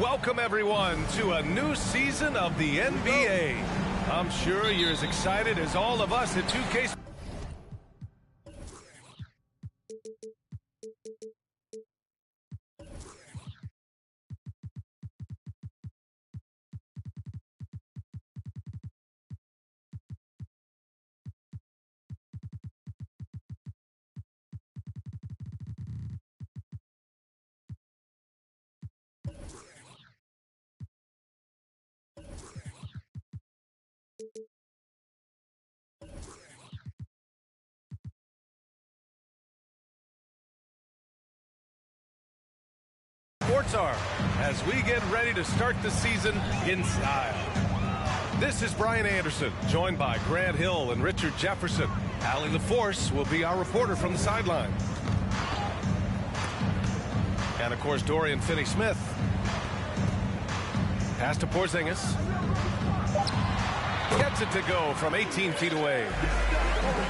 Welcome, everyone, to a new season of the NBA. I'm sure you're as excited as all of us at 2K. Sports are as we get ready to start the season in style. This is Brian Anderson, joined by Grant Hill and Richard Jefferson. Allie LaForce will be our reporter from the sideline. And, of course, Dorian Finney-Smith. Pass to Porzingis. Gets it to go from 18 feet away.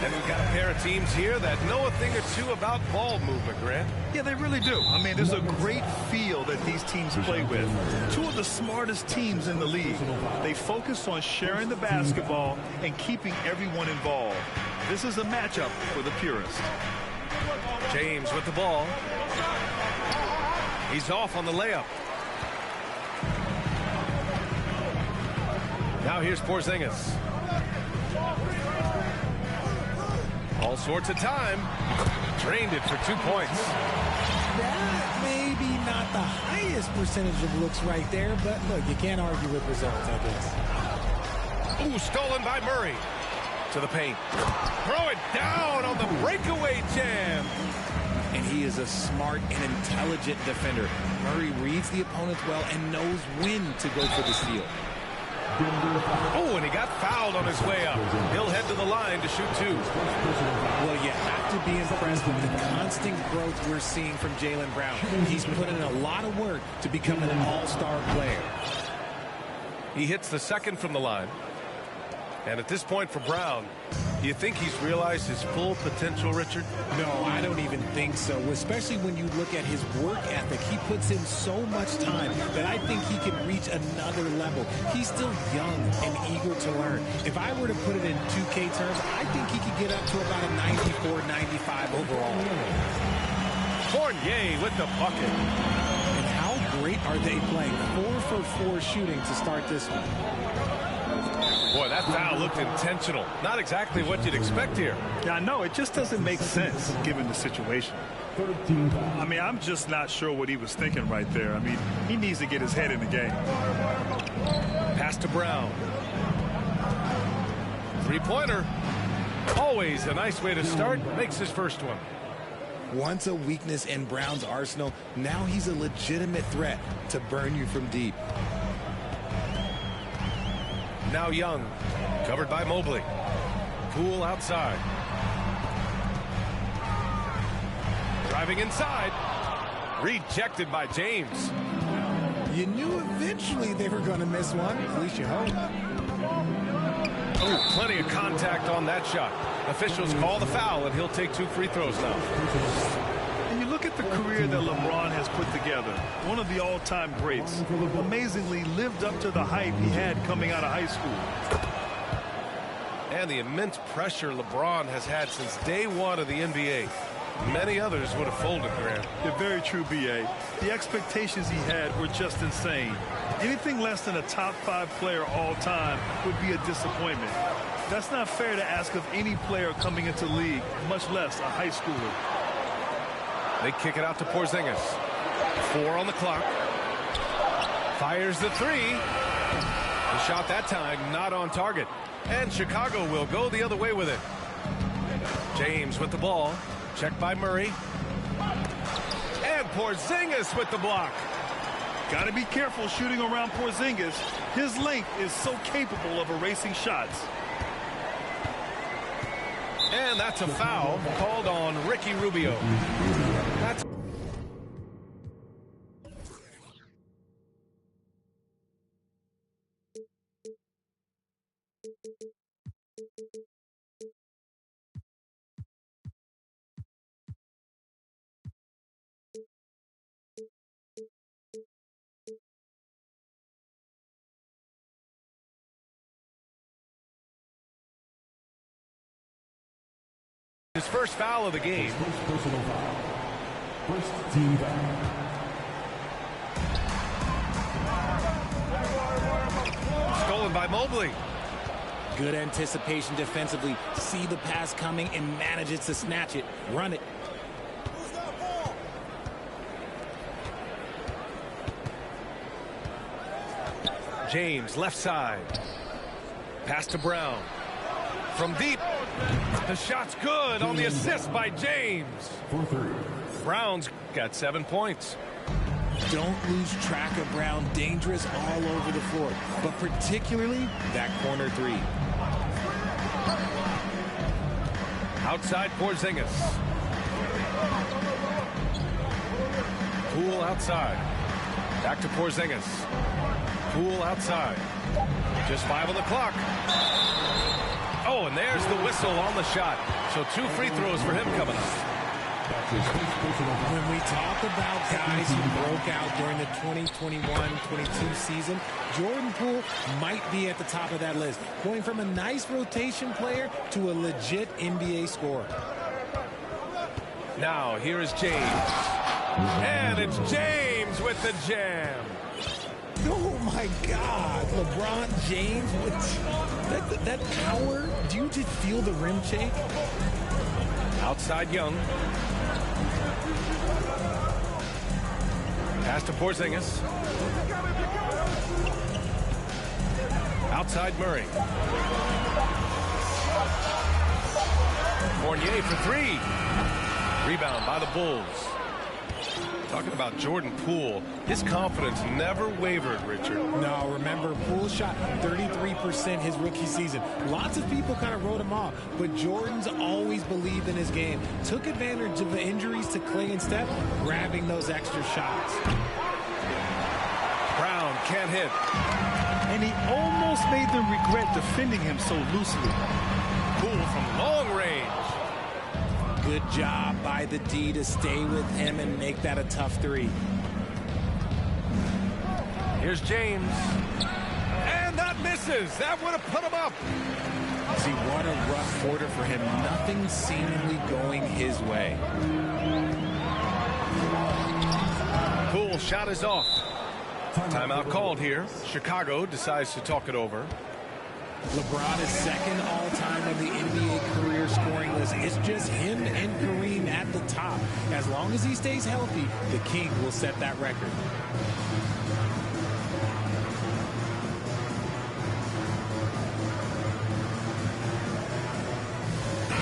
And we've got a pair of teams here that know a thing or two about ball movement, Grant. Yeah, they really do. I mean, there's a great feel that these teams play with. Two of the smartest teams in the league. They focus on sharing the basketball and keeping everyone involved. This is a matchup for the purist. James with the ball. He's off on the layup. Now here's Porzingis. All sorts of time. Drained it for 2 points. That may be not the highest percentage of looks right there, but look, you can't argue with results, I guess. Ooh, stolen by Murray. To the paint. Throw it down on the breakaway jam. And he is a smart and intelligent defender. Murray reads the opponents well and knows when to go for the steal. Oh, and he got fouled on his way up. He'll head to the line to shoot 2. Well, you have to be impressed with the constant growth we're seeing from Jaylen Brown. He's put in a lot of work to become an all-star player. He hits the second from the line. And at this point for Brown, do you think he's realized his full potential, Richard? No, I don't even think so, especially when you look at his work ethic. He puts in so much time that I think he can reach another level. He's still young and eager to learn. If I were to put it in 2K terms, I think he could get up to about a 94, 95 overall. Fournier with the bucket. And how great are they playing? 4 for 4 shooting to start this one. Boy, that foul looked intentional. Not exactly what you'd expect here. Yeah, I know. It just doesn't make sense given the situation. I mean, I'm just not sure what he was thinking right there. I mean, he needs to get his head in the game. Pass to Brown. Three-pointer. Always a nice way to start. Makes his first one. Once a weakness in Brown's arsenal, now he's a legitimate threat to burn you from deep. Now Young, covered by Mobley. Poole outside. Driving inside. Rejected by James. You knew eventually they were going to miss one. At least you hope. Oh, plenty of contact on that shot. Officials call the foul, and he'll take 2 free throws now. And you look at the career that LeBron has put together. One of the all-time greats. Amazingly lived up to the hype he had coming out of high school. And the immense pressure LeBron has had since day 1 of the NBA. Many others would have folded, Grant. Yeah, very true, B.A. The expectations he had were just insane. Anything less than a top 5 player all time would be a disappointment. That's not fair to ask of any player coming into the league, much less a high schooler. They kick it out to Porzingis. 4 on the clock. Fires the 3. The shot that time not on target. And Chicago will go the other way with it. James with the ball. Checked by Murray. And Porzingis with the block. Got to be careful shooting around Porzingis. His length is so capable of erasing shots. And that's a foul called on Ricky Rubio. That's His first foul of the game. Personal foul. First team foul. Stolen by Mobley. Good anticipation defensively. See the pass coming and manages to snatch it. Run it. James, left side. Pass to Brown. From deep. The shot's good on the assist by James. 4-3. Brown's got 7 points. Don't lose track of Brown. Dangerous all over the floor, but particularly that corner three. Outside Porzingis. Poole outside. Back to Porzingis. Poole outside. Just 5 on the clock. Oh, and there's the whistle on the shot. So 2 free throws for him coming up. When we talk about guys who broke out during the 2021-22 season, Jordan Poole might be at the top of that list, going from a nice rotation player to a legit NBA scorer. Now, here is James. And it's James with the jam. Oh, my God. LeBron James with that power. Do you just feel the rim shake? Outside Young. Pass to Porzingis. Outside Murray. Fournier for 3. Rebound by the Bulls. Talking about Jordan Poole, his confidence never wavered, Richard. No, remember, Poole shot 33% his rookie season. Lots of people kind of wrote him off, but Jordan's always believed in his game. Took advantage of the injuries to Clay and Steph, grabbing those extra shots. Brown can't hit. And he almost made them regret defending him so loosely. Poole from long range. Good job by the D to stay with him and make that a tough 3. Here's James. And that misses. That would have put him up. See, what a rough quarter for him. Nothing seemingly going his way. Poole shot is off. Timeout called here. Chicago decides to talk it over. LeBron is second all-time on the NBA career scoring list. It's just him and Kareem at the top. As long as he stays healthy, the King will set that record.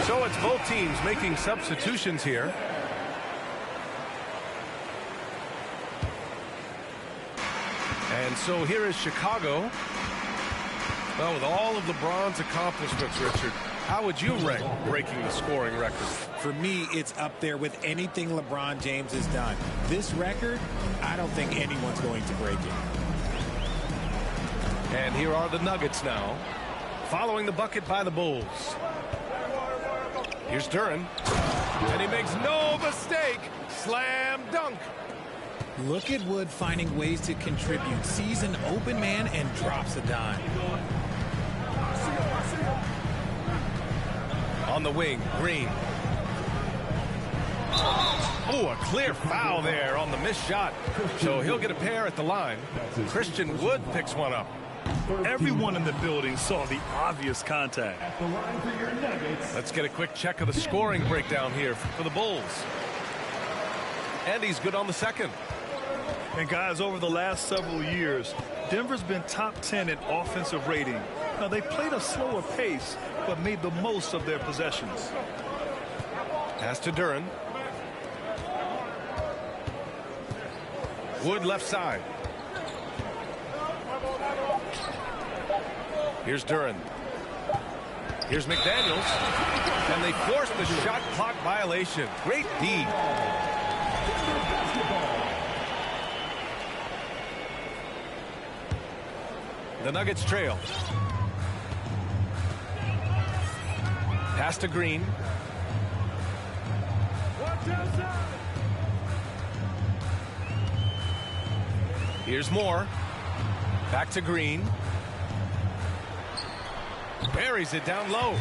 So it's both teams making substitutions here. And so here is Chicago. Well, with all of LeBron's accomplishments, Richard, how would you rank breaking the scoring record? For me, it's up there with anything LeBron James has done. This record, I don't think anyone's going to break it. And here are the Nuggets now, following the bucket by the Bulls. Here's Duren, and he makes no mistake. Slam dunk. Look at Wood finding ways to contribute. Sees an open man and drops a dime. On the wing, Green. Oh, a clear foul there on the missed shot. So he'll get a pair at the line. Christian Wood picks one up. Everyone in the building saw the obvious contact. Let's get a quick check of the scoring breakdown here for the Bulls. And he's good on the second. And guys, over the last several years, Denver's been top 10 in offensive rating. Now, they played a slower pace, but made the most of their possessions. Pass to Duren. Wood left side. Here's Duren. Here's McDaniels. And they force the shot clock violation. Great D. The Nuggets trail. Pass to Green. Here's Moore. Back to Green. Buries it down low.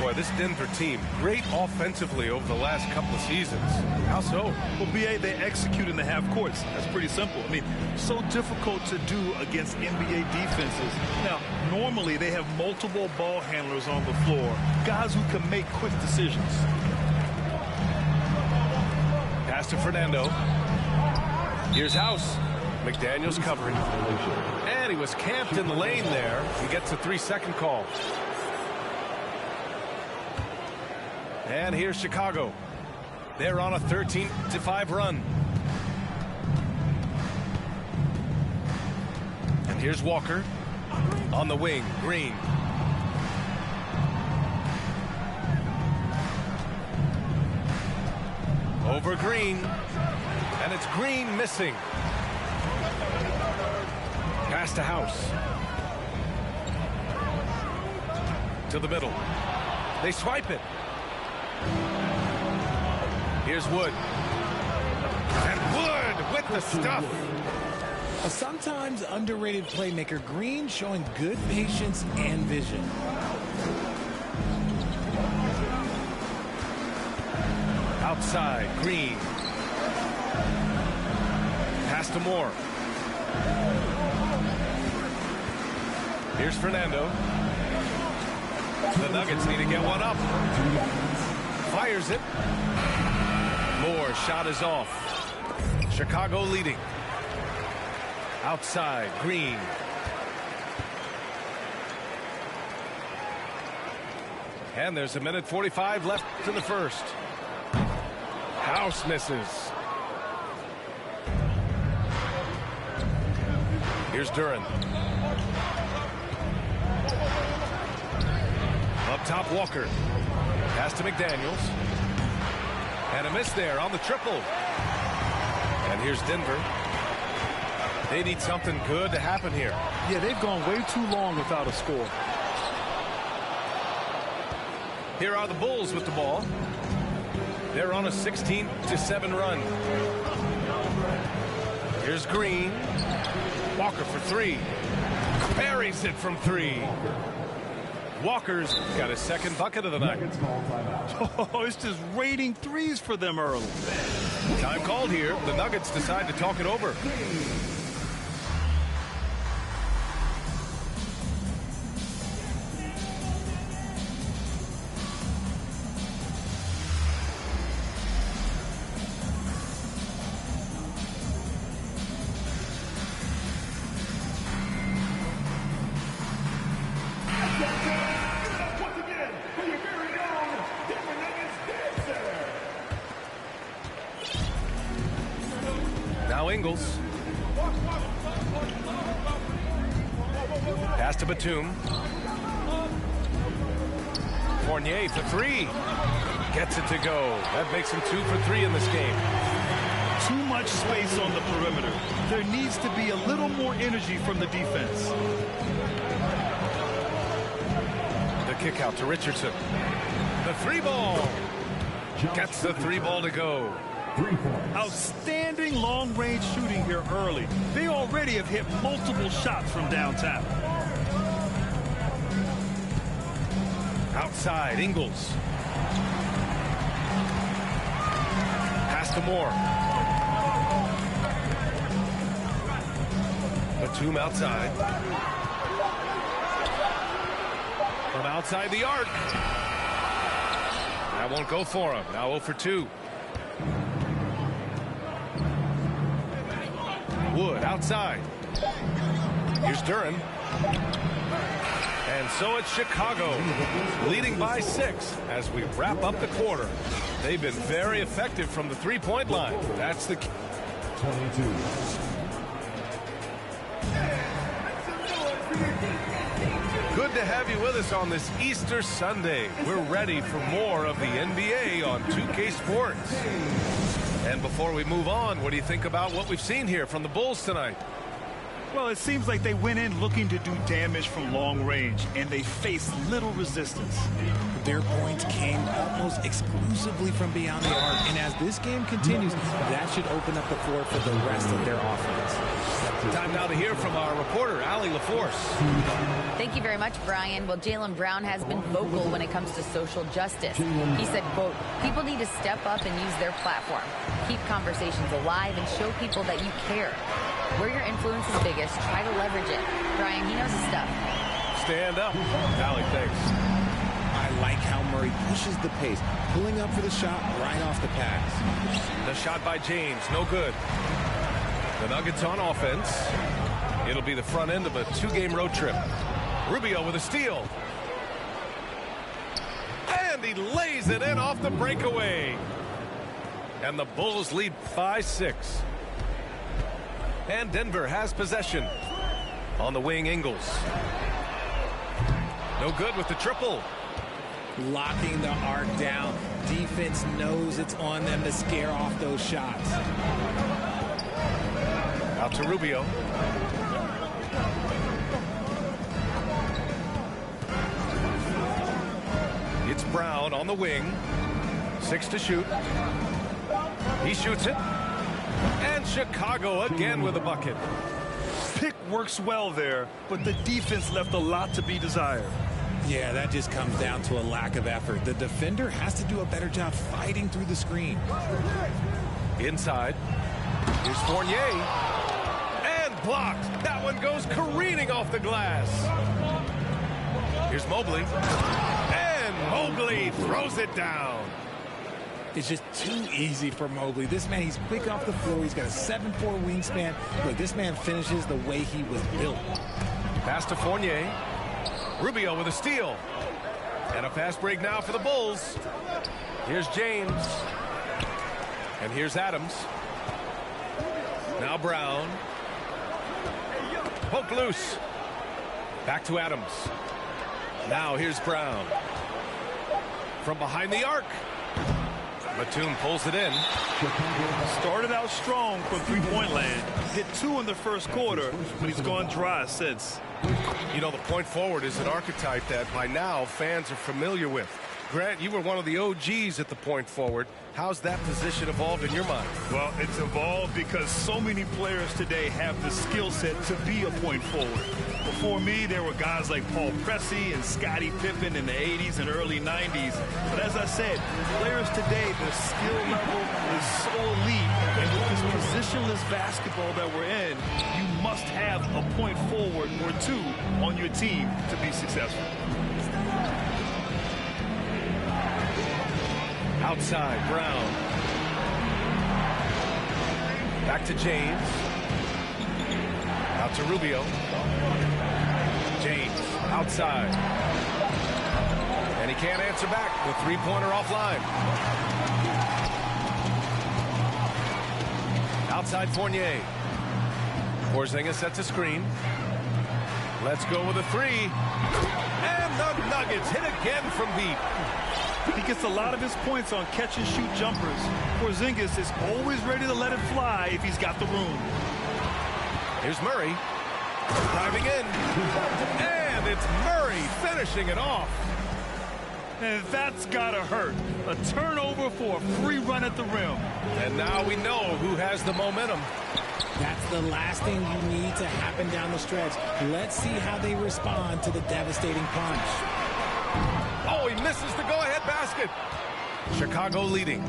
Boy, this Denver team, great offensively over the last couple of seasons. How so? Well, BA, they execute in the half courts. That's pretty simple. I mean, so difficult to do against NBA defenses. Now, normally they have multiple ball handlers on the floor, guys who can make quick decisions. Pass to Fernando. Here's House. McDaniels covering. And he was camped in the lane there. He gets a 3-second call. And here's Chicago. They're on a 13-5 run. And here's Walker. On the wing, Green. Over Green. And it's Green missing. Pass to House. To the middle. They swipe it. Here's Wood. And Wood with the stuff. A sometimes underrated playmaker, Green showing good patience and vision. Outside, Green. Pass to Moore. Here's Fernando. The Nuggets need to get one up. Fires it. Moore's shot is off. Chicago leading. Outside, Green. And there's 1:45 left in the first. House misses. Here's Duran. Up top, Walker. Pass to McDaniels. And a miss there on the triple. And here's Denver. They need something good to happen here. Yeah, they've gone way too long without a score. Here are the Bulls with the ball. They're on a 16-7 run. Here's Green. Walker for three. Buries it from three. Walker's got his second bucket of the night. Oh, it's just raining threes for them early. Time called here. The Nuggets decide to talk it over. Now Ingles. Pass to Batum. Fournier for three. Gets it to go. That makes him 2 for 3 in this game. Too much space on the perimeter. There needs to be a little more energy from the defense. The kick out to Richardson. The three ball. Gets the three ball to go. Outstanding long-range shooting here early. They already have hit multiple shots from downtown. Outside, Ingles. Pass to Moore. Batum outside. From outside the arc. That won't go for him. Now 0 for 2. Wood outside. Here's Duran. And so it's Chicago leading by 6 as we wrap up the quarter. They've been very effective from the three-point line. That's the key. 22. Good to have you with us on this Easter Sunday. We're ready for more of the NBA on 2K Sports. And before we move on, what do you think about what we've seen here from the Bulls tonight? Well, it seems like they went in looking to do damage from long range, and they faced little resistance. Their points came almost exclusively from beyond the arc, and as this game continues, that should open up the floor for the rest of their offense. Time now to hear from our reporter, Allie LaForce. Thank you very much, Brian. Well, Jaylen Brown has been vocal when it comes to social justice. He said, quote, people need to step up and use their platform. Keep conversations alive and show people that you care. Where your influence is biggest, try to leverage it. Brian, he knows his stuff. Stand up. Allie, thanks. I like how Murray pushes the pace, pulling up for the shot right off the pass. The shot by James, no good. The Nuggets on offense. It'll be the front end of a two-game road trip. Rubio with a steal. And he lays it in off the breakaway. And the Bulls lead by 6. And Denver has possession. On the wing, Ingles. No good with the triple. Locking the arc down. Defense knows it's on them to scare off those shots. Out to Rubio. It's Brown on the wing. 6 to shoot. He shoots it. And Chicago again with a bucket. Pick works well there, but the defense left a lot to be desired. Yeah, that just comes down to a lack of effort. The defender has to do a better job fighting through the screen. Inside. Here's Fournier. And blocked. That one goes careening off the glass. Here's Mobley. And Mobley throws it down. It's just too easy for Mobley. This man, he's quick off the floor. He's got a 7'4" wingspan. Look, this man finishes the way he was built. Pass to Fournier. Rubio with a steal. And a fast break now for the Bulls. Here's James. And here's Adams. Now Brown. Poke loose. Back to Adams. Now here's Brown. From behind the arc. Batum pulls it in. Started out strong from three-point land. Hit 2 in the first quarter, but he's gone dry since. You know, the point forward is an archetype that by now fans are familiar with. Grant, you were one of the OGs at the point forward. How's that position evolved in your mind? Well, it's evolved because so many players today have the skill set to be a point forward. Before me, there were guys like Paul Pressey and Scottie Pippen in the 80s and early 90s. But as I said, players today, their skill level is so elite. And with this positionless basketball that we're in, you must have a point forward or 2 on your team to be successful. Outside, Brown. Back to James. Out to Rubio. James, outside. And he can't answer back. The three-pointer offline. Outside Fournier. Porzingis sets a screen. Let's go with a 3. And the Nuggets hit again from deep. He gets a lot of his points on catch-and-shoot jumpers. Porzingis is always ready to let it fly if he's got the room. Here's Murray. Driving in. And it's Murray finishing it off. And that's gotta hurt. A turnover for a free run at the rim. And now we know who has the momentum. That's the last thing you need to happen down the stretch. Let's see how they respond to the devastating punch. Oh, he misses the go-ahead basket. Chicago leading.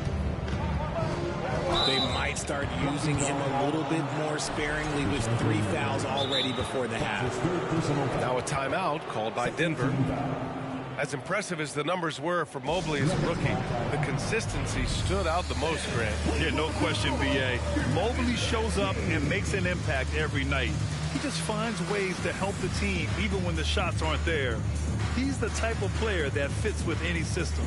They might start using him a little bit more sparingly with 3 fouls already before the half. Now a timeout called by Denver. As impressive as the numbers were for Mobley as a rookie, the consistency stood out the most, Grant. Yeah, no question, B.A. Mobley shows up and makes an impact every night. He just finds ways to help the team even when the shots aren't there. He's the type of player that fits with any system.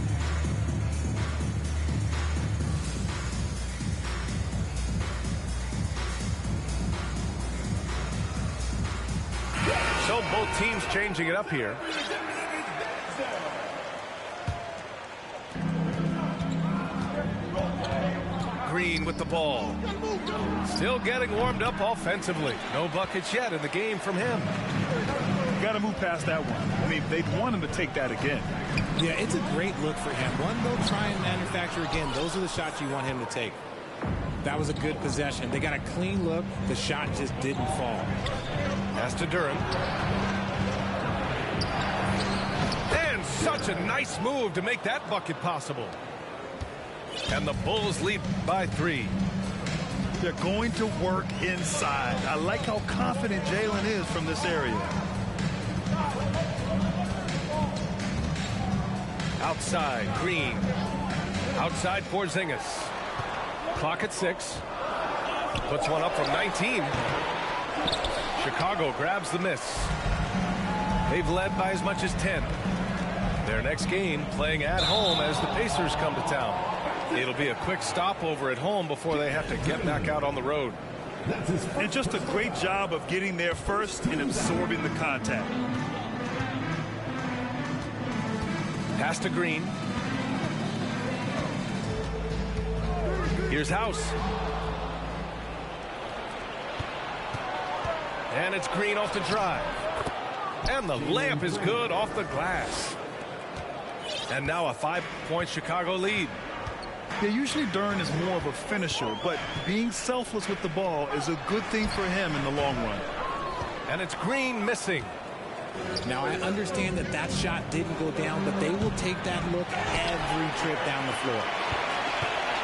So both teams changing it up here. Green with the ball. Still getting warmed up offensively. No buckets yet in the game from him. Got to move past that one. I mean, they'd want him to take that again. Yeah, it's a great look for him. One they'll try and manufacture again. Those are the shots you want him to take. That was a good possession. They got a clean look. The shot just didn't fall. Pass to Durham. And such a nice move to make that bucket possible. And the Bulls lead by 3. They're going to work inside. I like how confident Jalen is from this area. Outside, Green. Outside, Porzingis. Clock at 6. Puts one up from 19. Chicago grabs the miss. They've led by as much as 10. Their next game playing at home as the Pacers come to town. It'll be a quick stopover at home before they have to get back out on the road. And just a great job of getting there first and absorbing the contact. Pass to Green. Here's House. And it's Green off the drive. And the layup is good off the glass. And now a 5-point Chicago lead. Yeah, usually Durham is more of a finisher, but being selfless with the ball is a good thing for him in the long run. And it's Green missing. Now, I understand that that shot didn't go down, but they will take that look every trip down the floor.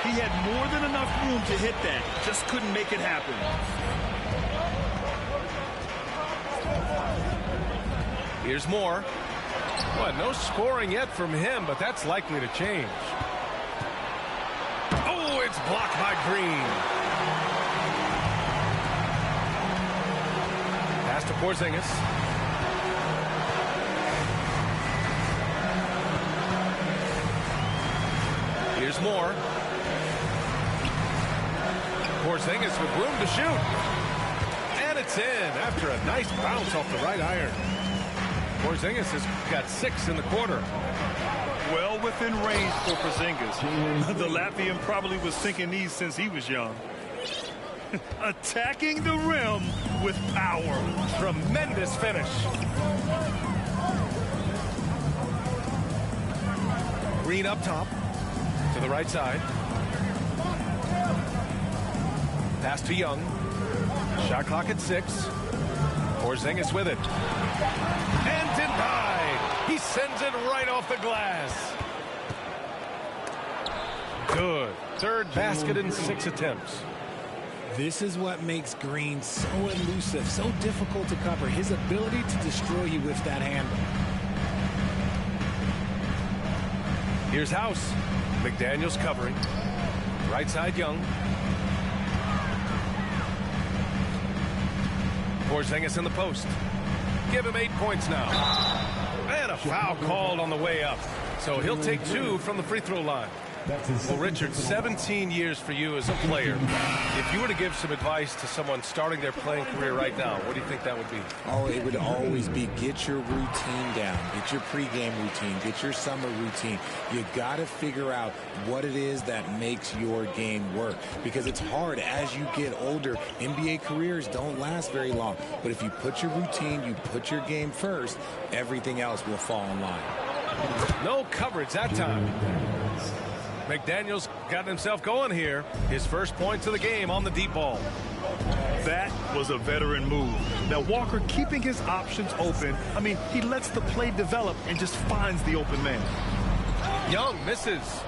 He had more than enough room to hit that, just couldn't make it happen. Here's Moore. Well, no scoring yet from him, but that's likely to change. Oh, it's blocked by Green. Pass to Porzingis. Here's Moore. Porzingis with room to shoot. And it's in after a nice bounce off the right iron. Porzingis has got 6 in the quarter. Well within range for Porzingis. The Latvian probably was thinking these since he was young. Attacking the rim with power. Tremendous finish. Green up top to the right side. Pass to Young. Shot clock at 6. Porzingis with it. And denied. He sends it right off the glass. Good. Third basket in 6 attempts. This is what makes Green so elusive, so difficult to cover. His ability to destroy you with that handle. Here's House. McDaniels covering. Right side, Young. Porzingis in the post. Give him 8 points now. And a foul called on the way up. So he'll take 2 from the free throw line. Well, Richard, 17 years for you as a player. If you were to give some advice to someone starting their playing career right now, what do you think that would be? Oh, it would always be get your routine down. Get your pregame routine. Get your summer routine. You got to figure out what it is that makes your game work. Because it's hard as you get older. NBA careers don't last very long. But if you put your routine, you put your game first, everything else will fall in line. No coverage that time. McDaniels got himself going here. His first points of the game on the deep ball. That was a veteran move. Now Walker keeping his options open. I mean, he lets the play develop and just finds the open man. Young misses.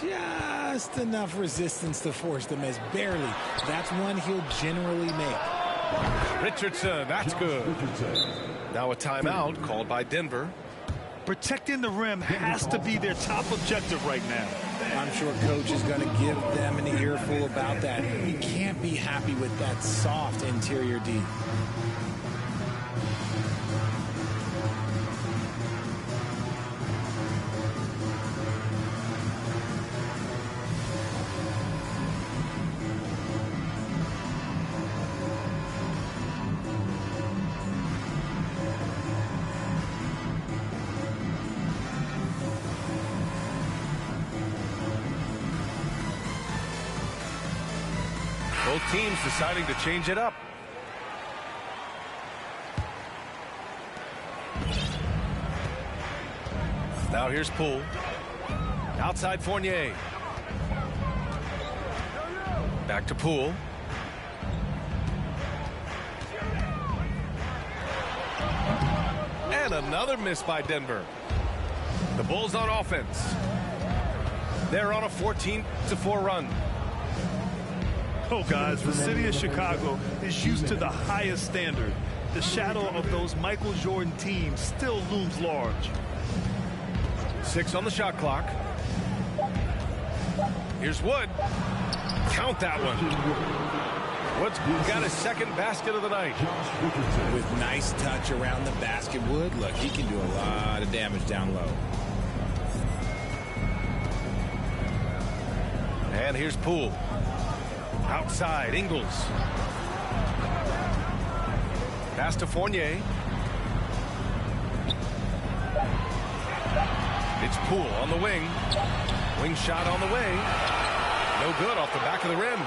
Just enough resistance to force the miss. Barely. That's one he'll generally make. Richardson, that's good. Now a timeout called by Denver. Protecting the rim has to be their top objective right now. I'm sure coach is going to give them an earful about that. He can't be happy with that soft interior D. teams deciding to change it up. Now here's Poole. Outside Fournier. Back to Poole. And another miss by Denver. The Bulls on offense. They're on a 14-4 run. Oh, guys, the city of Chicago is used to the highest standard. The shadow of those Michael Jordan teams still looms large. 6 on the shot clock. Here's Wood. Count that one. Wood's got his second basket of the night. With nice touch around the basket, Wood, look, he can do a lot of damage down low. And here's Poole. Outside, Ingles. Pass to Fournier. It's Poole on the wing. Wing shot on the way. No good off the back of the rim.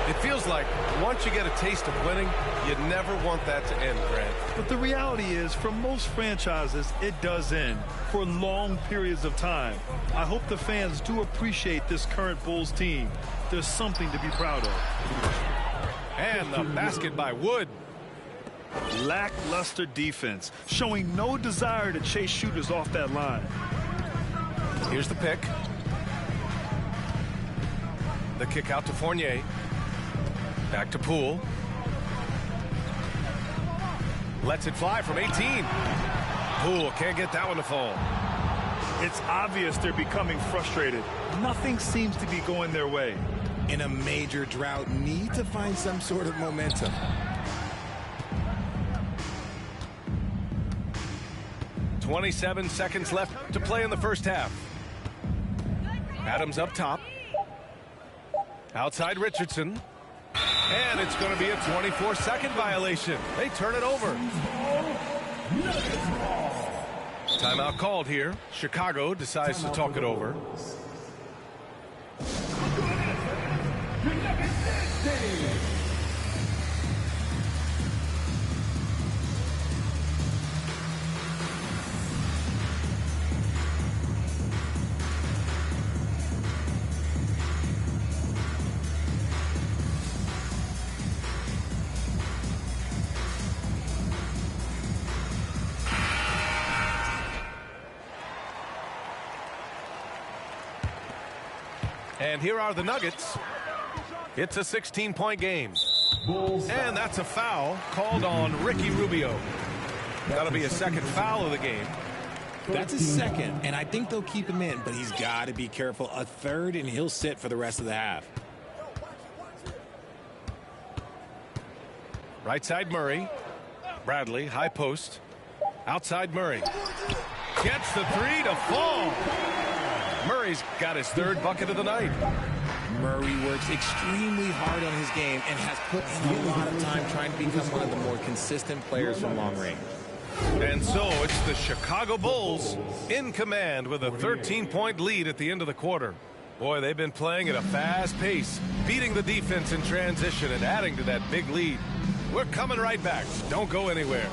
It feels like once you get a taste of winning, you never want that to end, Grant. But the reality is, for most franchises, it does end for long periods of time. I hope the fans do appreciate this current Bulls team. There's something to be proud of. And the basket by Wood. Lackluster defense, showing no desire to chase shooters off that line. Here's the pick. The kick out to Fournier. Back to Poole. Lets it fly from 18. Poole can't get that one to fall. It's obvious they're becoming frustrated. Nothing seems to be going their way. In a major drought, need to find some sort of momentum. "27 seconds left to play in the first half. Adams up top. Outside Richardson. And it's going to be a 24-second violation. They turn it over. Timeout called here. Chicago decides to talk it over. And here are the Nuggets. It's a 16-point game. And that's a foul called on Ricky Rubio. That'll be a second foul of the game. That's his second, and I think they'll keep him in, but he's got to be careful. A third, and he'll sit for the rest of the half. Right side Murray. Bradley, high post. Outside Murray. Gets the three to fall. Murray's got his third bucket of the night. Murray works extremely hard on his game and has put in a lot of time trying to become one of the more consistent players from long range. And so it's the Chicago Bulls in command with a 13-point lead at the end of the quarter. Boy, they've been playing at a fast pace, beating the defense in transition and adding to that big lead. We're coming right back. Don't go anywhere.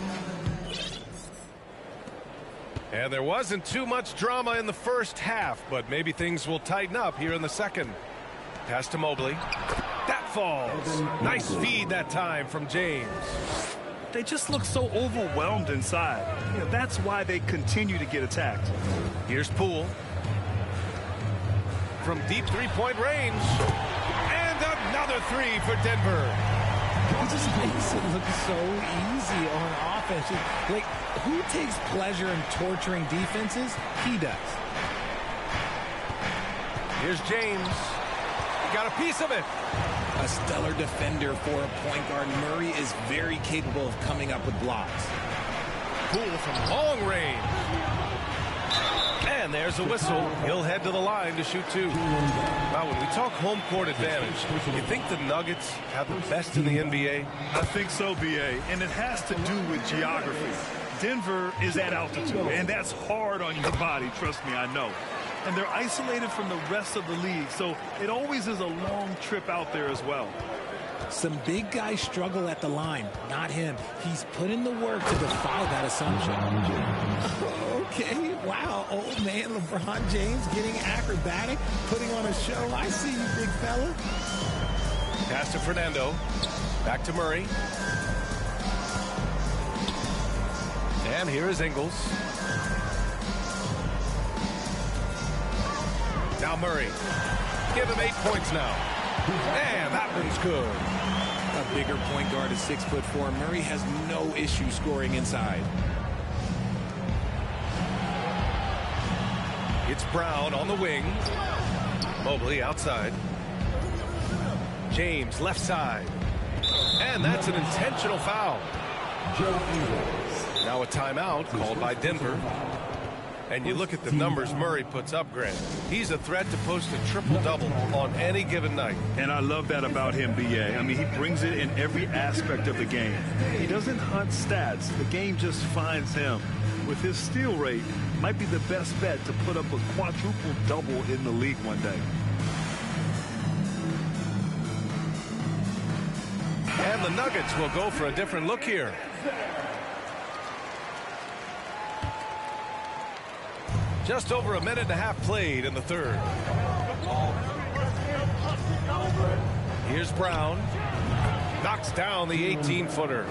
And there wasn't too much drama in the first half, but maybe things will tighten up here in the second. Pass to Mobley. That falls. Nice feed that time from James. They just look so overwhelmed inside. You know, that's why they continue to get attacked. Here's Poole. From deep three-point range. And another three for Denver. It just makes it look so easy on offense. Like, who takes pleasure in torturing defenses? He does. Here's James. He got a piece of it. A stellar defender for a point guard. Murray is very capable of coming up with blocks. Poole from long range. And there's a whistle. He'll head to the line to shoot two. Now, when we talk home court advantage, you think the Nuggets have the best in the NBA? I think so, B.A., and it has to do with geography. Denver is at altitude, and that's hard on your body, trust me, I know. and they're isolated from the rest of the league, so it always is a long trip out there as well. Some big guys struggle at the line. Not him. He's put in the work to defy that assumption. Okay, wow. Old man LeBron James getting acrobatic, putting on a show. I see you, big fella. Pass to Fernando. Back to Murray. And here is Ingles. Now Murray. Give him 8 points now. And that one's good. A bigger point guard is 6'4". Murray has no issue scoring inside. It's Brown on the wing. Mobley outside. James left side. And that's an intentional foul. Now a timeout called by Denver. And you look at the numbers Murray puts up, Grant. He's a threat to post a triple-double on any given night. And I love that about him, B.A. I mean, he brings it in every aspect of the game. He doesn't hunt stats. The game just finds him. With his steal rate, might be the best bet to put up a quadruple-double in the league one day. And the Nuggets will go for a different look here. Just over a minute and a half played in the third. Here's Brown. Knocks down the 18-footer.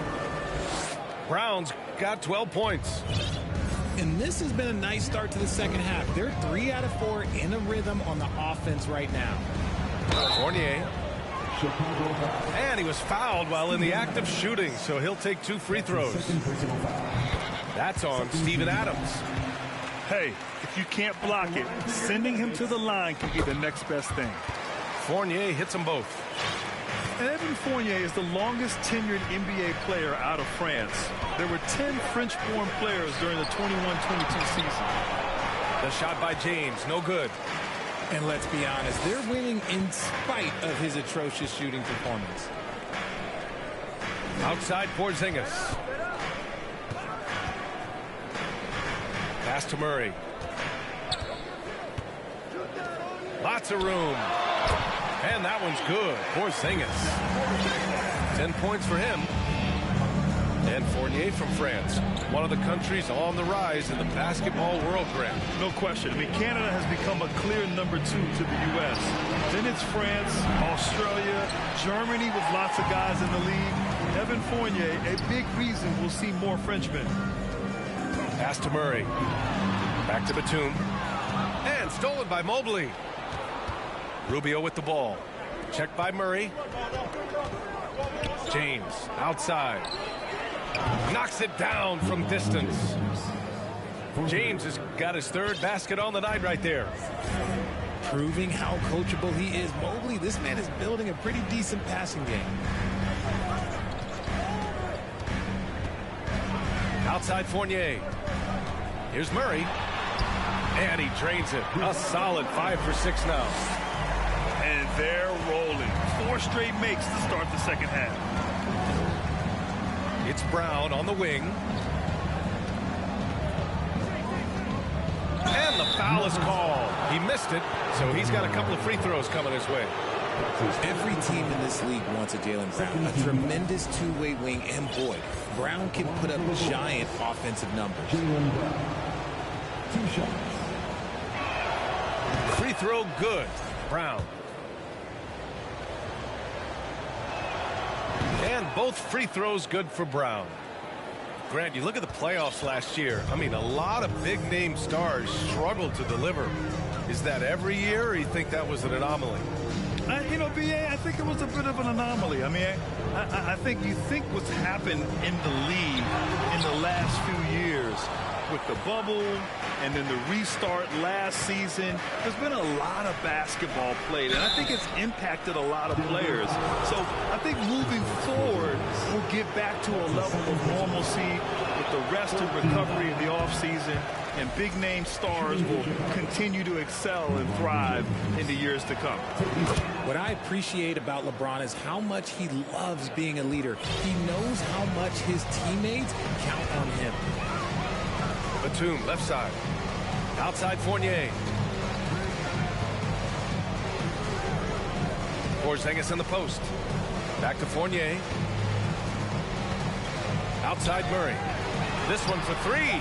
Brown's got 12 points. And this has been a nice start to the second half. They're 3 out of 4 in a rhythm on the offense right now. Fournier. And he was fouled while in the act of shooting, so he'll take 2 free throws. That's on Steven Adams. Hey, if you can't block it, sending him to the line can be the next best thing. Fournier hits them both. And Evan Fournier is the longest tenured NBA player out of France. There were 10 French-born players during the 21-22 season. The shot by James, no good. And let's be honest, they're winning in spite of his atrocious shooting performance. Outside Porzingis. Pass to Murray. Lots of room. And that one's good. Porzingis. 10 points for him. And Fournier from France. One of the countries on the rise in the basketball world, Grant. No question. I mean, Canada has become a clear number 2 to the U.S. Then it's France, Australia, Germany with lots of guys in the league. Evan Fournier, a big reason we'll see more Frenchmen. Pass to Murray. Back to Batum. And stolen by Mobley. Rubio with the ball. Checked by Murray. James outside. Knocks it down from distance. James has got his 3rd basket on the night right there. Proving how coachable he is. Mobley, this man is building a pretty decent passing game. Outside Fournier. Here's Murray. And he drains it. A solid 5 for 6 now. And they're rolling. 4 straight makes to start the second half. It's Brown on the wing. And the foul is called. He missed it, so he's got a couple of free throws coming his way. Every team in this league wants a Jaylen Brown, a tremendous two-way wing, and boy, Brown can put up giant offensive numbers. 2 shots. Free throw good. Brown. And both free throws good for Brown. Grant, you look at the playoffs last year. I mean, a lot of big-name stars struggled to deliver. Is that every year, or you think that was an anomaly? You know, B.A., I think it was a bit of an anomaly. I mean, I think you think what's happened in the league in the last few years with the bubble and then the restart last season, there's been a lot of basketball played, and I think it's impacted a lot of players. So I think moving forward, we'll get back to a level of normalcy with the rest and recovery in the offseason, and big-name stars will continue to excel and thrive in the years to come. What I appreciate about LeBron is how much he loves being a leader. He knows how much his teammates count on him. Batum, left side. Outside Fournier. Porzingis in the post. Back to Fournier. Outside Murray. This one for three.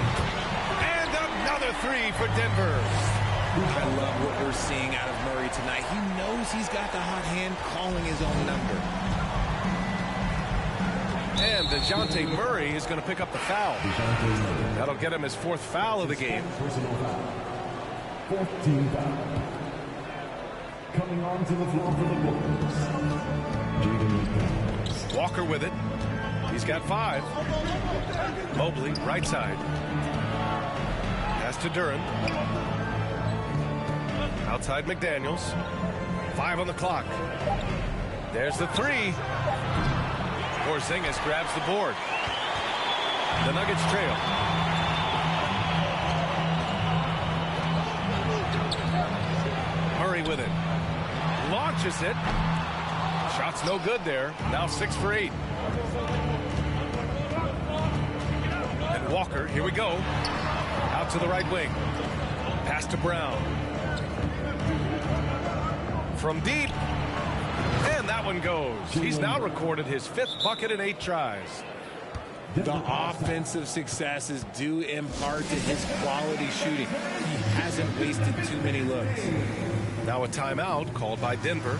And another three for Denver. I love what we're seeing out of Murray tonight. He knows he's got the hot hand calling his own number. And DeJounte Murray is going to pick up the foul. That'll get him his 4th foul of the game. 4th team foul. Coming onto the floor for the Bulls. Walker with it. He's got 5. Mobley, right side. Pass to Duren. Outside McDaniels. 5 on the clock. There's the 3. Porzingis grabs the board. The Nuggets trail. Murray with it. Launches it. Shot's no good there. Now 6 for 8. And Walker, here we go. Out to the right wing. Pass to Brown. From deep. And that one goes. He's now recorded his 5th bucket in 8 tries. The offensive successes do impart to his quality shooting. He hasn't wasted too many looks. Now a timeout called by Denver.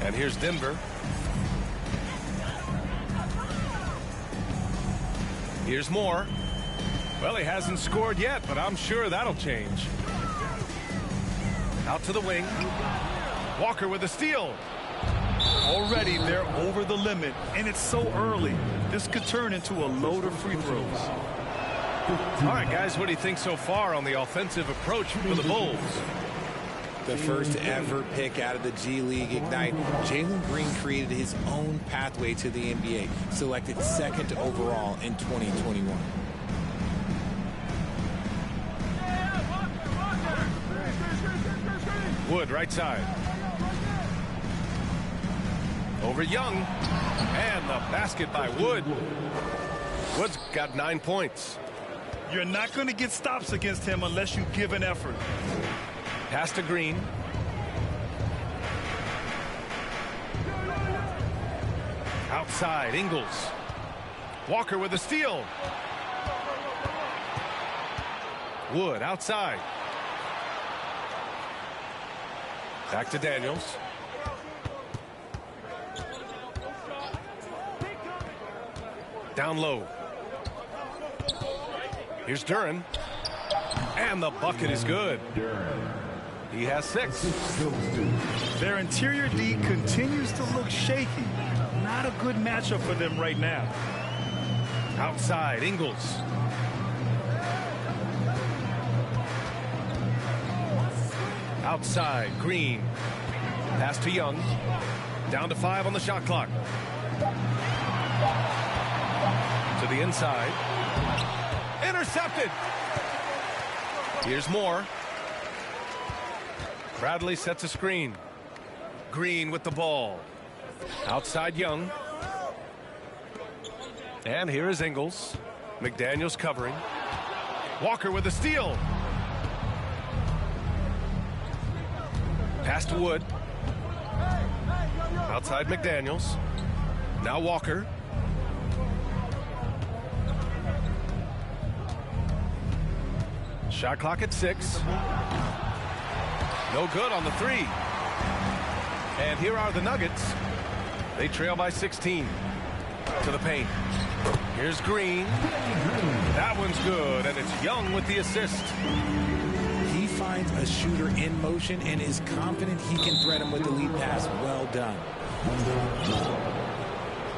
And here's Denver. Here's Moore. Well, he hasn't scored yet, but I'm sure that'll change. Out to the wing. Walker with a steal. Already they're over the limit, and it's so early. This could turn into a load of free throws. All right, guys, what do you think so far on the offensive approach for the Bulls? The first ever pick out of the G League Ignite, Jalen Green created his own pathway to the NBA, selected 2nd overall in 2021. Wood, right side. Over Young. And the basket by Wood. Wood's got 9 points. You're not going to get stops against him unless you give an effort. Pass to Green. Outside, Ingles. Walker with a steal. Wood outside. Back to Daniels. Down low. Here's Duren. And the bucket is good. He has 6. Their interior D continues to look shaky. Not a good matchup for them right now. Outside, Ingles. Outside, Green. Pass to Young. Down to 5 on the shot clock. To the inside. Intercepted. Here's Moore. Bradley sets a screen. Green with the ball. Outside Young. And here is Ingles. McDaniels covering. Walker with a steal. Pass to Wood. Outside McDaniels. Now Walker. Shot clock at 6. No good on the 3. And here are the Nuggets. They trail by 16. To the paint. Here's Green. That one's good, and it's Young with the assist. He finds a shooter in motion and is confident he can thread him with the lead pass. Well done.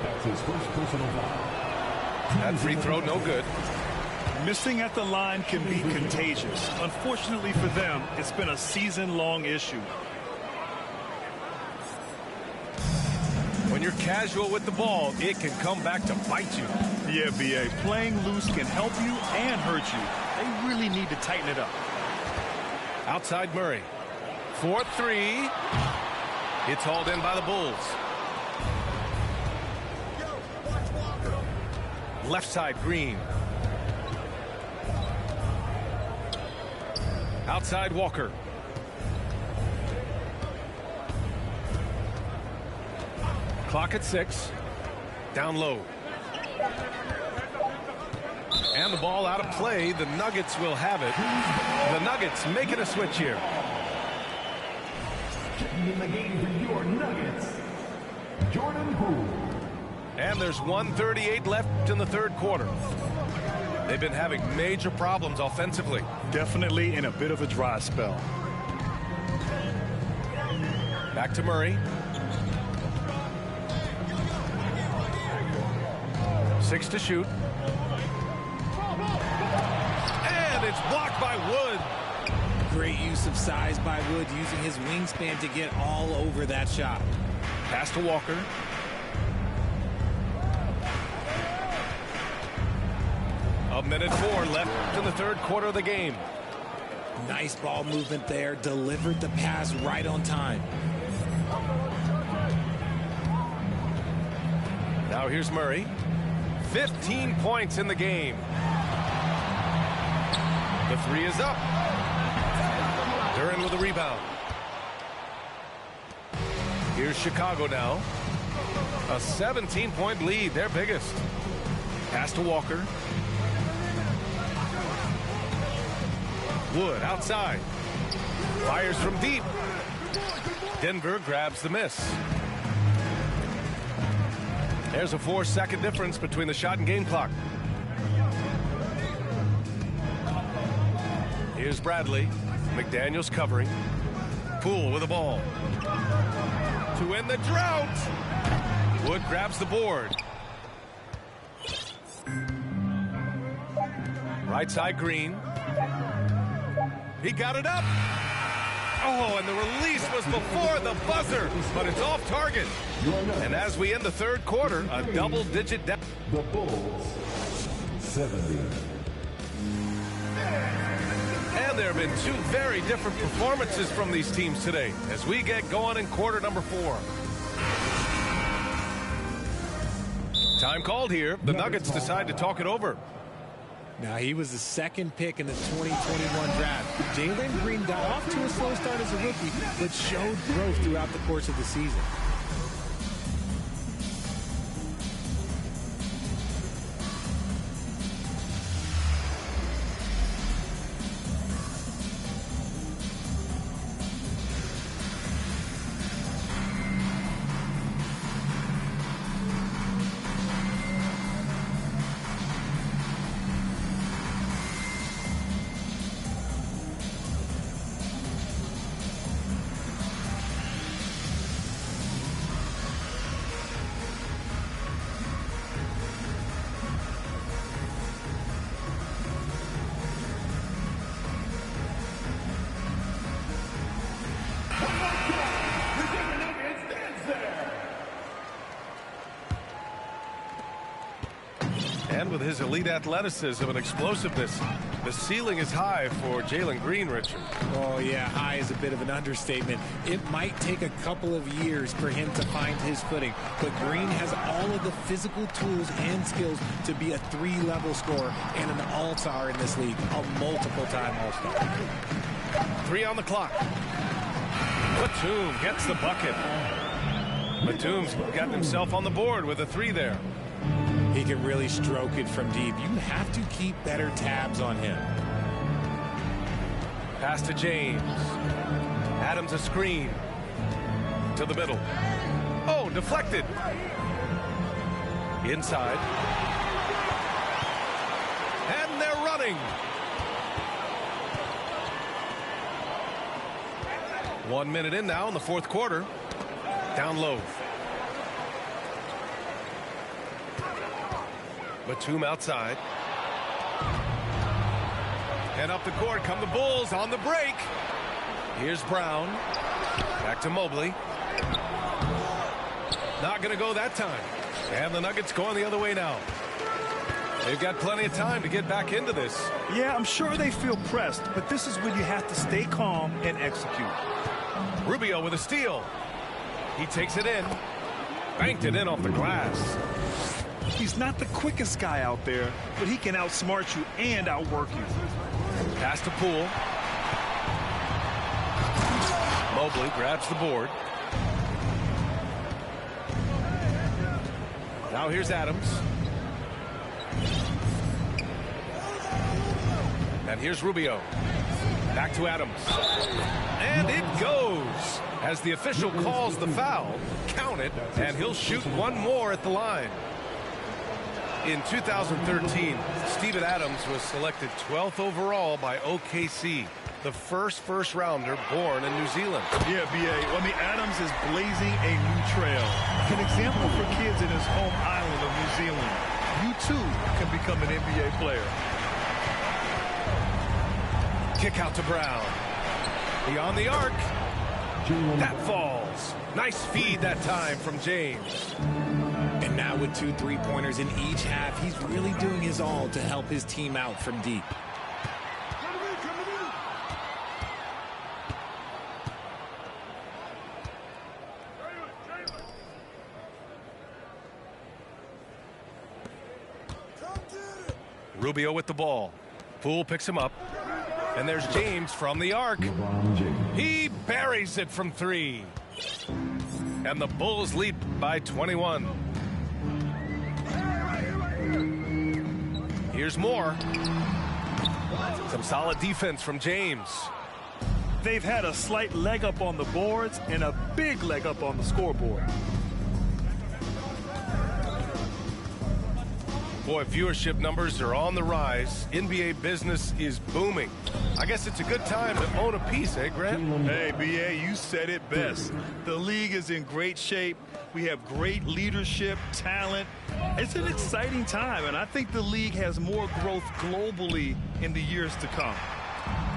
That's his first personal foul. That free throw, no good. Missing at the line can be contagious. Unfortunately for them, it's been a season-long issue. When When you're casual with the ball, it can come back to bite you. Yeah, B.A. Playing loose can help you and hurt you. They really need to tighten it up. Outside Murray. 4-3. It's hauled in by the Bulls. Left side Green. Outside Walker. Clock at 6. Down low. And the ball out of play. The Nuggets will have it. The Nuggets making a switch here. Checking in the game for your Nuggets, Jordan Poole. And there's 1:38 left in the third quarter. They've been having major problems offensively. Definitely in a bit of a dry spell. Back to Murray. 6 to shoot. And it's blocked by Wood. Great use of size by Wood, using his wingspan to get all over that shot. Pass to Walker. A minute 4 left in the third quarter of the game. Nice ball movement there. Delivered the pass right on time. Now here's Murray. 15 points in the game. The 3 is up. Duran with a rebound. Here's Chicago now. A 17-point lead, their biggest. Pass to Walker. Wood outside. Fires from deep. Denver grabs the miss. There's a 4-second difference between the shot and game clock. Here's Bradley. McDaniels covering. Poole with the ball. To end the drought. Wood grabs the board. Right side Green. He got it up. Oh, and the release was before the buzzer, but it's off target. And as we end the third quarter, a double-digit down. The Bulls, 70. And there have been 2 very different performances from these teams today as we get going in quarter number 4. Time called here. The Nuggets decide to talk it over. Now, he was the second pick in the 2021 draft. Jalen Green got off to a slow start as a rookie, but showed growth throughout the course of the season. And with his elite athleticism and explosiveness, the ceiling is high for Jalen Green, Richard. Oh, yeah, high is a bit of an understatement. It might take a couple of years for him to find his footing, but Green has all of the physical tools and skills to be a 3-level scorer and an all-star in this league, a multiple-time all-star. 3 on the clock. Batum gets the bucket. Batum's got himself on the board with a 3 there. He can really stroke it from deep. You have to keep better tabs on him. Pass to James. Adams a screen. To the middle. Oh, deflected. Inside. And they're running. 1 minute in now in the fourth quarter. Down low. Batum outside. And up the court come the Bulls on the break. Here's Brown. Back to Mobley. Not going to go that time. And the Nuggets going the other way now. They've got plenty of time to get back into this. Yeah, I'm sure they feel pressed, but this is when you have to stay calm and execute. Rubio with a steal. He takes it in. Banked it in off the glass. He's not the quickest guy out there, but he can outsmart you and outwork you. Pass to Poole. Mobley grabs the board. Now here's Adams. And here's Rubio. Back to Adams. And it goes. As the official calls the foul, count it, and he'll shoot one more at the line. In 2013, Steven Adams was selected 12th overall by OKC, the first rounder born in New Zealand. Yeah, B.A. I mean, Adams is blazing a new trail. An example for kids in his home island of New Zealand. You, too, can become an NBA player. Kick out to Brown. Beyond the arc. That falls. Nice feed that time from James. And now with 2 3-pointers in each half, he's really doing his all to help his team out from deep. Rubio with the ball. Poole picks him up. And there's James from the arc. He buries it from 3. And the Bulls lead by 21. Here's more. Some solid defense from James. They've had a slight leg up on the boards and a big leg up on the scoreboard. Boy, viewership numbers are on the rise. NBA business is booming. I guess it's a good time to own a piece, eh, Grant? Hey, B.A., you said it best. The league is in great shape. We have great leadership, talent. It's an exciting time, and I think the league has more growth globally in the years to come.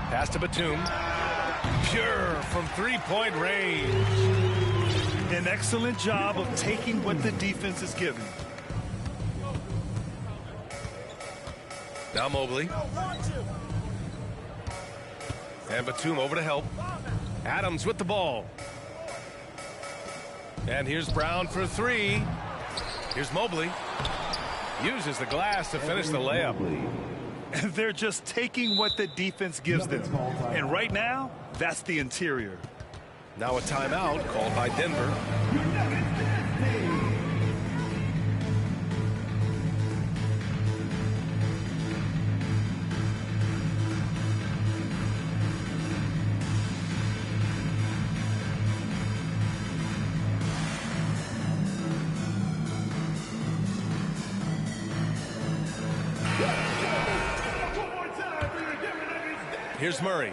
Pass to Batum. Pure from 3-point range. An excellent job of taking what the defense is giving. Now Mobley. And Batum over to help. Adams with the ball. And here's Brown for 3. Here's Mobley. Uses the glass to finish the layup. They're just taking what the defense gives them. And right now, that's the interior. Now a timeout called by Denver. Here's Murray.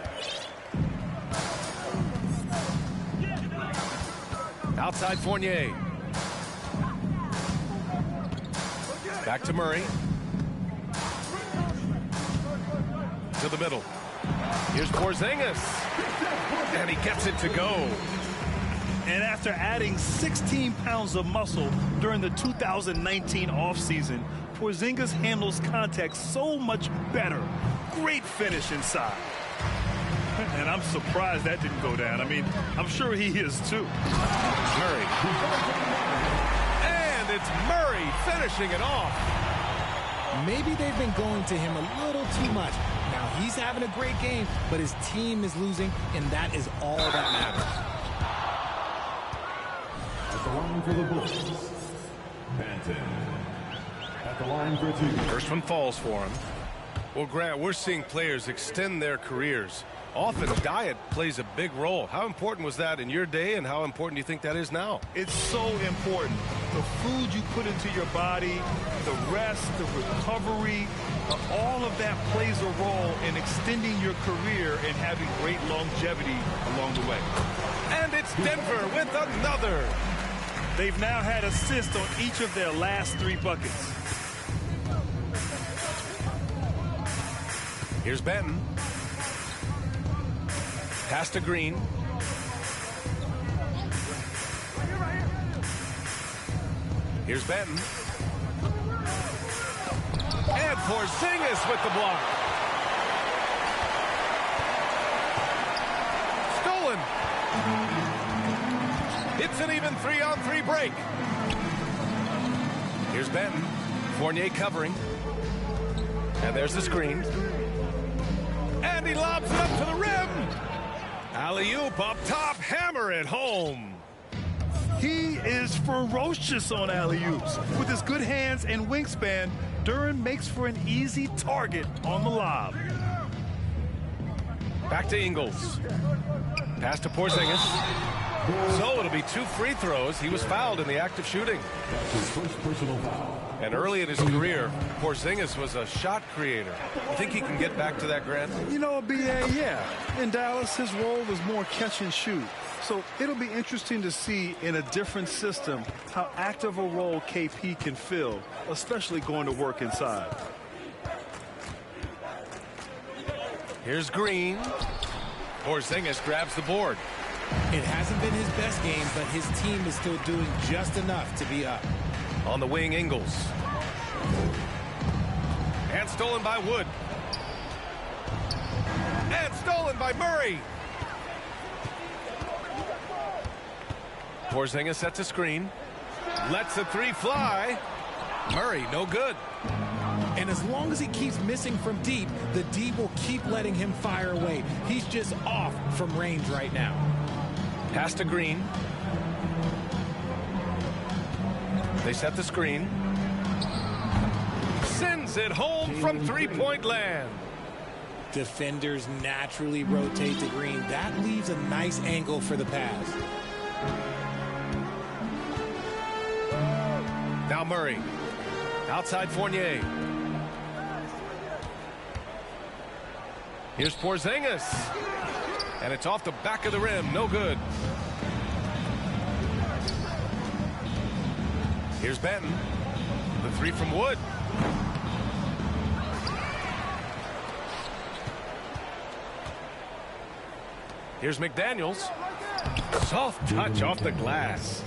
Outside Fournier. Back to Murray. To the middle. Here's Porzingis. And he gets it to go. And after adding 16 pounds of muscle during the 2019 offseason, Porzingis handles contact so much better. Great finish inside. And I'm surprised that didn't go down. I mean, I'm sure he is too. Murray. And it's Murray finishing it off. Maybe they've been going to him a little too much. Now he's having a great game, but his team is losing, and that is all that matters. At the line for the Bulls, Banton. At the line for 2. First one falls for him. Well, Grant, we're seeing players extend their careers. Often diet plays a big role. How important was that in your day, and how important do you think that is now? It's so important. The food you put into your body, the rest, the recovery, all of that plays a role in extending your career and having great longevity along the way. And it's Denver with another. They've now had assists on each of their last 3 buckets. Here's Benton. Pass to Green. Here's Benton. And Porzingis with the block. Stolen. It's an even 3-on-3 break. Here's Benton. Fournier covering. And there's the screen. And he lobs it up to the rim. Alley-oop up top. Hammer it home. He is ferocious on alley-oops. With his good hands and wingspan, Duren makes for an easy target on the lob. Back to Ingles. Pass to Porzingis. So it'll be 2 free throws. He was fouled in the act of shooting. His first personal foul. And early in his career, Porzingis was a shot creator. You think he can get back to that, Grant? You know, B.A., yeah. In Dallas, his role was more catch and shoot. So it'll be interesting to see in a different system how active a role KP can fill, especially going to work inside. Here's Green. Porzingis grabs the board. It hasn't been his best game, but his team is still doing just enough to be up. On the wing, Ingles. And stolen by Wood. And stolen by Murray. Porzingis sets a screen. Lets the 3 fly. Murray, no good. And as long as he keeps missing from deep, the D will keep letting him fire away. He's just off from range right now. Pass to Green. They set the screen. Sends it home from 3-point land. Defenders naturally rotate to Green. That leaves a nice angle for the pass. Now Murray. Outside Fournier. Here's Porzingis. And it's off the back of the rim. No good. Here's Benton. The 3 from Wood. Here's McDaniels. Soft touch off the glass.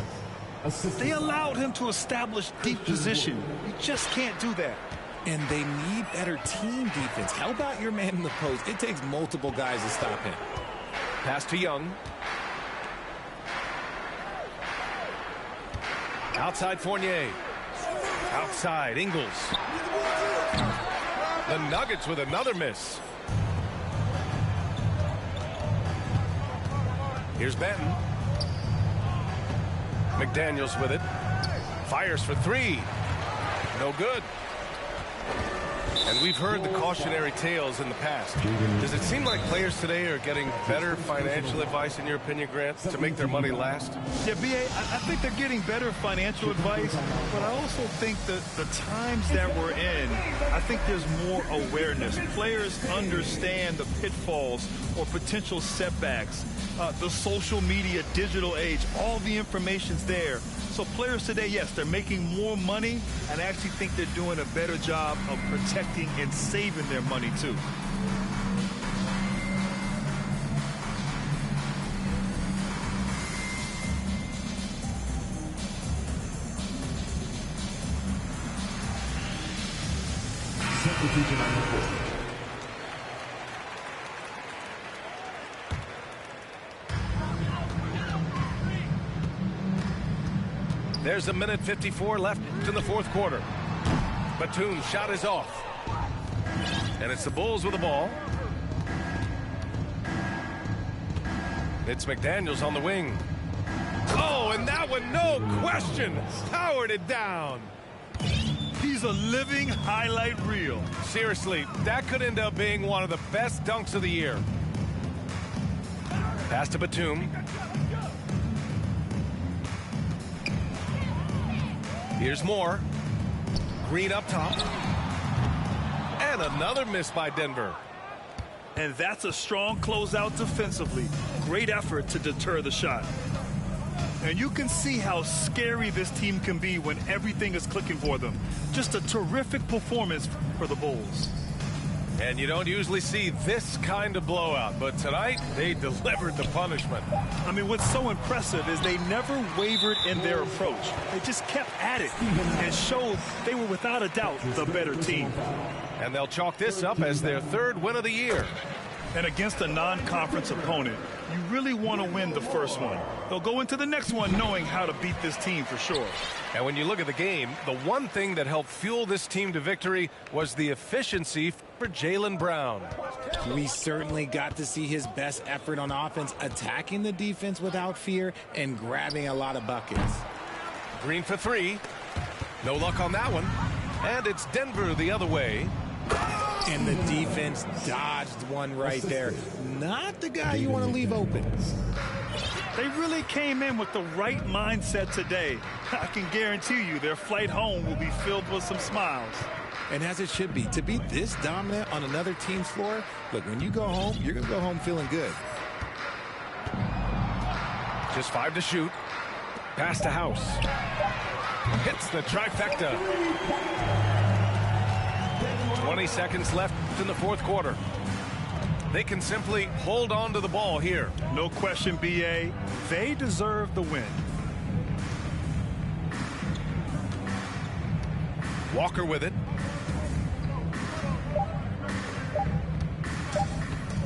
They allowed him to establish deep position. You just can't do that. And they need better team defense. How about your man in the post? It takes multiple guys to stop him. Pass to Young. Outside Fournier. Outside Ingles. The Nuggets with another miss. Here's Benton. McDaniels with it. Fires for 3. No good. And we've heard the cautionary tales in the past. Does it seem like players today are getting better financial advice, in your opinion, Grant, to make their money last? Yeah, B.A., I think they're getting better financial advice, but I also think that the times that we're in, I think there's more awareness. Players understand the pitfalls or potential setbacks. The social media, digital age, all the information's there. So players today, yes, they're making more money, and I actually think they're doing a better job of protecting and saving their money, too. Substitution on the court. There's 1:54 left in the 4th quarter. Batum's shot is off. And it's the Bulls with the ball. It's McDaniels on the wing. Oh, and that one, no question, powered it down. He's a living highlight reel. Seriously, that could end up being one of the best dunks of the year. Pass to Batum. Here's more. Green up top. And another miss by Denver. And that's a strong closeout defensively. Great effort to deter the shot. And you can see how scary this team can be when everything is clicking for them. Just a terrific performance for the Bulls. And you don't usually see this kind of blowout, but tonight they delivered the punishment. I mean, what's so impressive is they never wavered in their approach. They just kept at it and showed they were without a doubt the better team. And they'll chalk this up as their third win of the year. And against a non-conference opponent, you really want to win the first one. They'll go into the next one knowing how to beat this team for sure. And when you look at the game, the one thing that helped fuel this team to victory was the efficiency for Jaylen Brown. We certainly got to see his best effort on offense, attacking the defense without fear and grabbing a lot of buckets. Green for three. No luck on that one. And it's Denver the other way. And the defense dodged one right there. Not the guy you want to leave open. They really came in with the right mindset today. I can guarantee you their flight home will be filled with some smiles. And as it should be. To be this dominant on another team's floor, look, when you go home, you're going to go home feeling good. Just 5 to shoot. Pass to House. Hits the trifecta. 20 seconds left in the fourth quarter. They can simply hold on to the ball here. No question, B.A. They deserve the win. Walker with it.